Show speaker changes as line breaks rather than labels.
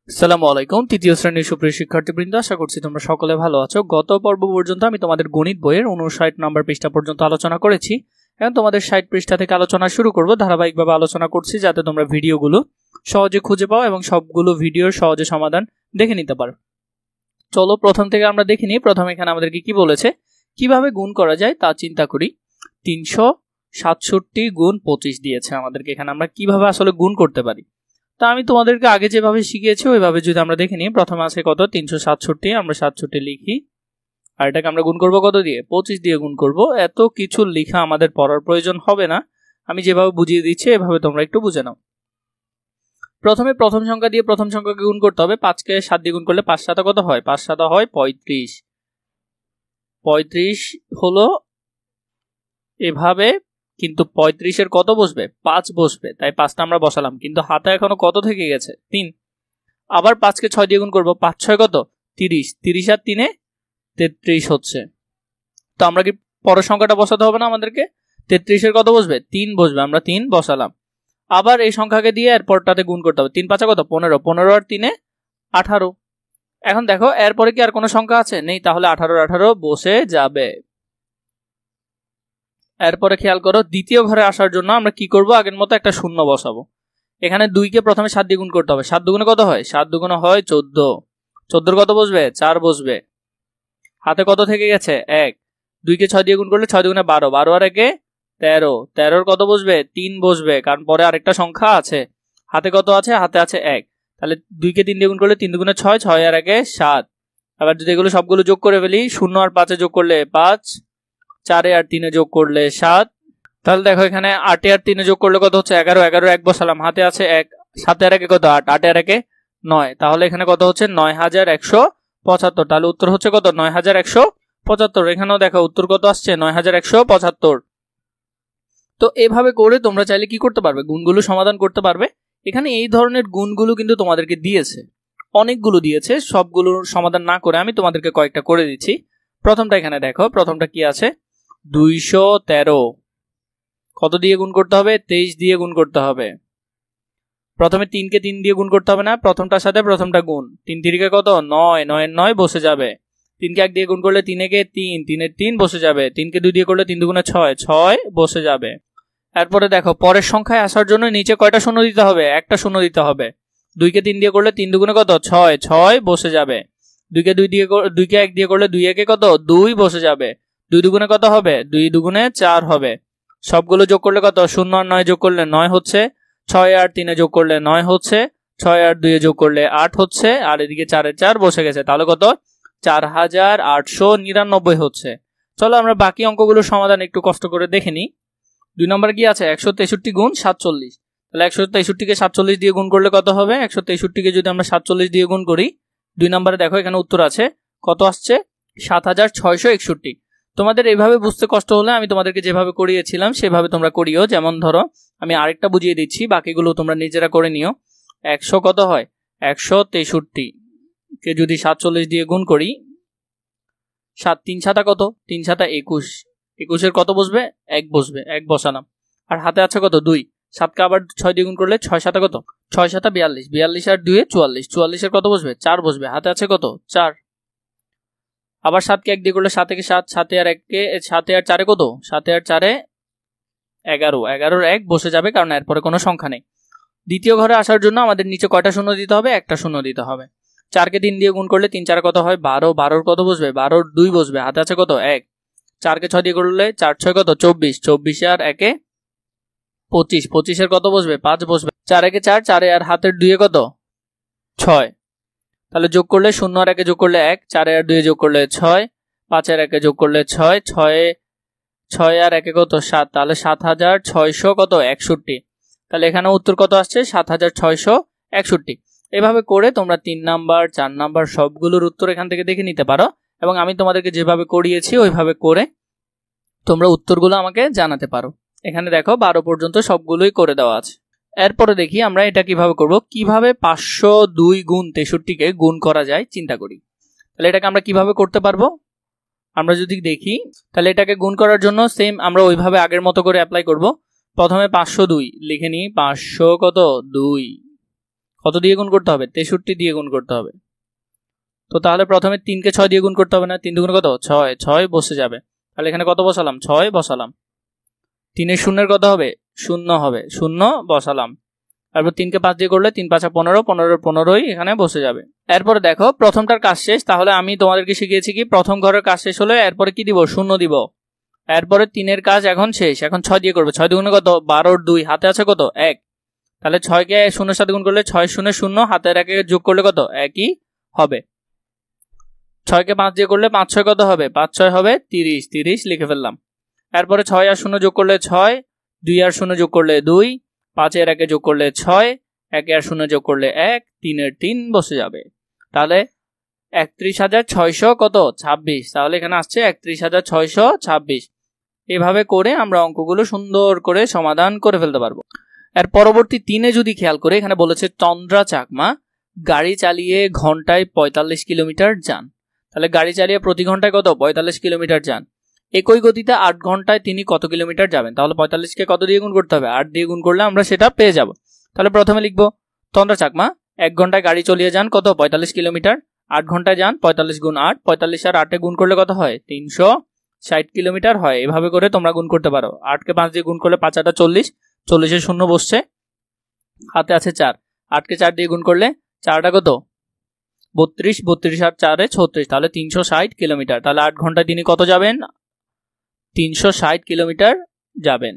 আসসালামু আলাইকুম। তৃতীয় শ্রেণীর সুপ্রিয় শিক্ষার্থীবৃন্দ, আশা করছি তোমরা সকলে ভালো আছো। গত পর্ব পর্যন্ত আমি তোমাদের গণিত বইয়ের 59 নম্বর পৃষ্ঠা পর্যন্ত আলোচনা করেছি। এখন তোমাদের 60 পৃষ্ঠা থেকে আলোচনা শুরু করব। ধারাবাহিকভাবে আলোচনা করছি যাতে তোমরা ভিডিওগুলো সহজে খুঁজে পাও এবং সবগুলো ভিডিওর সহজে সমাধান দেখে নিতে পারো। চলো প্রথম থেকে আমরা দেখে নিই। প্রথম এখানে আমাদেরকে কি বলেছে, কিভাবে গুণ করা যায় তা চিন্তা করি। 367 গুণ 25 দিয়েছে আমাদেরকে। এখানে আমরা কিভাবে আসলে গুণ করতে পারি তা আমি তোমাদেরকে আগে যেভাবে শিখিয়েছি ওইভাবে যদি আমরা দেখে নিই। প্রথমে আছে কত 367, আমরা 67 লিখি, আর এটাকে আমরা গুণ করব কত দিয়ে, 25 দিয়ে গুণ করব। এত কিছু লেখা আমাদের পড়ার প্রয়োজন হবে না, আমি যেভাবে বুঝিয়ে দিচ্ছি এভাবে তোমরা একটু বুঝে নাও। প্রথমে প্রথম সংখ্যা দিয়ে প্রথম সংখ্যাকে গুণ করতে হবে। 5কে 7 দিয়ে গুণ করলে 5 7 কত হয়, 5 7 হয় 35। 35 হলো এভাবে, কিন্তু 35-এর কত বসবে, 5 বসবে, তাই 5টা আমরা বসালাম, কিন্তু হাতে এখনো কত থেকে গেছে, 3। আবার 5কে 6 দিয়ে গুণ করব, 5 6 কত 30, 30 আর 3-এ 33 হচ্ছে। তো আমরা কি পরের সংখ্যাটা বসাতে হবে না আমাদেরকে, 33-এর কত বসবে, 3 বসবে, আমরা 3 বসালাম। আবার এই সংখ্যাকে দিয়ে এরপরটাতে গুণ করতে হবে, 3 5 কত 15, 15 আর 3-এ 18। এখন দেখো এরপরে কি আর কোনো সংখ্যা আছে, নেই, তাহলে 18 18 বসে যাবে। এরপরে খেয়াল করো, দ্বিতীয় ঘরে আসার জন্য আমরা কি করব, আগের মতো একটা শূন্য বসাবো। এখানে 2কে প্রথমে 7 দিয়ে গুণ করতে হবে, 7 দুগুণে কত হয়, 7 দুগুণে হয় 14, 14-এর কত বসবে, 4 বসবে। হাতে কত থেকে গেছে, 1। 2কে 6 দিয়ে গুণ করলে 6 দুগুণে 12, 12 আর 1-এ 13, 13-এর কত বসবে, 3 বসবে, কারণ পরে আরেকটা সংখ্যা আছে। হাতে কত আছে, হাতে আছে 1, তাহলে 2কে 3 দিয়ে গুণ করলে 3 দুগুণে 6, 6 আর 1-এ 7। আবার যদি এগুলো সবগুলো যোগ করে ফেলি, 0 আর 5-এ যোগ করলে 5, 4-এ আর 3-এ যোগ করলে 7। তাহলে দেখো এখানে 8-এ আর 3-এ যোগ করলে কত হচ্ছে, 11, 11 1 বসালাম, হাতে আছে 1, 7 আর 1-এ কত 8, 8 আর 1-এ 9, তাহলে এখানে কত হচ্ছে 9175। তাহলে উত্তর হচ্ছে কত, 9175। এখানেও দেখো উত্তর কত আসছে, 9175। তো এভাবে করে তোমরা চাইলে কি করতে পারবে, গুণগুলো সমাধান করতে পারবে। এখানে এই ধরনের গুণগুলো কিন্তু তোমাদেরকে দিয়েছে, অনেকগুলো দিয়েছে, সবগুলো সমাধান না করে আমি তোমাদেরকে কয়েকটা করে দিচ্ছি। প্রথমটা এখানে দেখো, প্রথমটা কি আছে, 213 কত দিয়ে গুণ করতে হবে, 23 দিয়ে গুণ করতে হবে। প্রথমে 3কে 3 দিয়ে গুণ করতে হবে না, প্রথমটার সাথে প্রথমটা গুণ, 3 3-কে কত 9, 9 9 বসে যাবে। 3কে 1 দিয়ে গুণ করলে 3-একে 3, 3-এর 3 বসে যাবে। 3কে 2 দিয়ে করলে 3 দুগুণে 6, 6 বসে যাবে। এরপরে দেখো পরের সংখ্যায় আসার জন্য নিচে কয়টা শূন্য দিতে হবে, একটা শূন্য দিতে হবে। 2কে 3 দিয়ে করলে 3 দুগুণে কত 6, 6 বসে যাবে। 2কে 1 দিয়ে করলে 2 একে কত 2 বসে যাবে। 2 দুগুণে কত হবে, 2 দুগুণে 4 হবে। সবগুলো যোগ করলে কত, 0 আর 9 যোগ করলে 9 হচ্ছে, 6 আর 3-এ যোগ করলে 9 হচ্ছে, 6 আর 2-এ যোগ করলে 8 হচ্ছে, আর এদিকে 4-এর 4 বসে গেছে, তাহলে কত 4899 হচ্ছে। চলো আমরা বাকি অঙ্কগুলোর সমাধান একটু কষ্ট করে দেখে নিই। 2 নম্বর কি আছে, 163 গুণ 47। তাহলে 163-কে 47 দিয়ে গুণ করলে কত হবে, 163-কে যদি আমরা 47 দিয়ে গুণ করি, 2 নম্বরে দেখো এখানে উত্তর আছে, কত আসছে 7661। তোমাদের এইভাবে বুঝতে কষ্ট হলে আমি তোমাদেরকে যেভাবে করিয়েছিলাম সেভাবে তোমরা করিও। যেমন ধরো আমি আরেকটা বুঝিয়ে দিচ্ছি, বাকিগুলো তোমরা নিজেরা করে নিও। 100 কত হয়, 163-কে যদি 47 দিয়ে গুণ করি, 7 3 7 কত, 3 7 21, 21-এর কত বসবে, 1 বসবে, 1 বসালাম। আর হাতে আছে কত 2, 7কে আবার 6 দিয়ে গুণ করলে 6 7 কত, 6 7 42, 42 আর 2-এ 44, 44-এর কত বসবে, 4 বসবে, হাতে আছে কত 4। আবার 7কে 1 দিয়ে করলে 7 থেকে 7, 7 আর 1-কে 7 আর 4-এ কত, 7 আর 4-এ 11, 11-এর 1 বসে যাবে, কারণ এরপরে কোনো সংখ্যা নেই। দ্বিতীয় ঘরে আসার জন্য আমাদের নিচে কয়টা শূন্য দিতে হবে, একটা শূন্য দিতে হবে। 4কে 3 দিয়ে গুণ করলে 3 4 কত হয় 12, 12-এর কত বসবে, 12-এর 2 বসবে, হাতে আছে কত 1। 4কে 6 দিয়ে করলে 4 6 কত 24, 24 আর 1-এ 25, 25-এর কত বসবে, 5 বসবে। 4 1 4, 4-এ আর হাতের 2-এ কত 6। তাহলে যোগ করলে 0 আর 1-এ যোগ করলে 1, 4 আর 2-এ যোগ করলে 6, 5 আর 1-এ যোগ করলে 6, 6 আর 1-এ কত 7, তাহলে 7600 কত 61। তাহলে এখানে উত্তর কত আসছে, 7661। এভাবে করে তোমরা 3 নাম্বার 4 নাম্বার সবগুলোর উত্তর এখান থেকে দেখে নিতে পারো, এবং আমি তোমাদেরকে যেভাবে করিয়েছি ওইভাবে করে তোমরা উত্তরগুলো আমাকে জানাতে পারো। এখানে দেখো 12 পর্যন্ত সবগুলোই করে দেওয়া আছে। এরপরে দেখি আমরা এটা কিভাবে করব, কিভাবে 502 গুণ 63-কে গুণ করা যায় চিন্তা করি। তাহলে এটাকে আমরা কিভাবে করতে পারবো, আমরা যদি দেখি, তাহলে এটাকে গুণ করার জন্য সেম আমরা ওইভাবে আগের মতো করে অ্যাপ্লাই করব। প্রথমে 502 লিখে নিই, 500 কত 2, কত দিয়ে গুণ করতে হবে? 63 দিয়ে গুণ করতে হবে। তো তাহলে প্রথমে 3কে 6 দিয়ে গুণ করতে হবে না? 3 দুগুণে কত? 6, 6 বসে যাবে। তাহলে এখানে কত বসালাম? 6 বসালাম। 3 শূন্যের কত হবে? 0 হবে, 0 বসালাম। তারপর 3কে 5 দিয়ে করলে 3 5 15, 15 15ই এখানে বসে যাবে। এরপরে দেখো প্রথমটার কাজ শেষ। তাহলে আমি তোমাদেরকে শিখিয়েছি কি প্রথম ঘরের কাজ শেষ হলে এরপরে কি দিব? 0 দিব। এরপরে 3-এর কাজ এখন শেষ, এখন 6 দিয়ে করবে। 6 দুগুণে কত? 12 2, হাতে আছে কত? 1। তাহলে 6কে 0-এর সাথে গুণ করলে 6 0 0, হাতের 1 যোগ করলে কত? 1ই হবে। 6কে 5 দিয়ে করলে 5 6 কত হবে? 5 6 হবে 30, 30 লিখে ফেললাম। এরপরে 6 আর 0 যোগ করলে 6, 2 আর 0 যোগ করলে 2, 5 এর 1 যোগ করলে 6, 1 আর 0 যোগ করলে 1, 3 এর 3 বসে যাবে। তাহলে 31,600 কত? 26। তাহলে এখানে আসছে 31,626। এভাবে করে আমরা অঙ্কগুলো সুন্দর করে সমাধান করে ফেলতে পারবো। এর পরবর্তী 3-এ যদি খেয়াল করে এখানে বলেছে চন্দ্রা চাকমা গাড়ি চালিয়ে ঘন্টায় 45 কিলোমিটার যান। তাহলে গাড়ি চালিয়ে প্রতি ঘন্টায় কত? 45 কিলোমিটার যান। একই গতিতে 8 ঘন্টায় তিনি কত কিলোমিটার যাবেন? তাহলে 45কে কত দিয়ে গুণ করতে হবে? 8 দিয়ে গুণ করলে আমরা সেটা পেয়ে যাব। তাহলে প্রথমে লিখবো চন্দ্রা চাকমা 1 ঘন্টায় গাড়ি চালিয়ে যান কত? 45 কিলোমিটার। 8 ঘন্টায় যান 45 গুণ 8, 45 আর 8-এ গুণ করলে কত হয়? 360 কিলোমিটার হয়। এভাবে করে তোমরা গুণ করতে পারো। 8কে 5 দিয়ে গুণ করলে 5 8 40, 40-এ 0 বসছে, হাতে আছে 4। 8কে 4 দিয়ে গুণ করলে 4টা কত? 32, 32 আর 4-এ 36, তাহলে 360 কিলোমিটার। তাহলে 8 ঘন্টায় তিনি কত যাবেন? 360 কিলোমিটার যাবেন।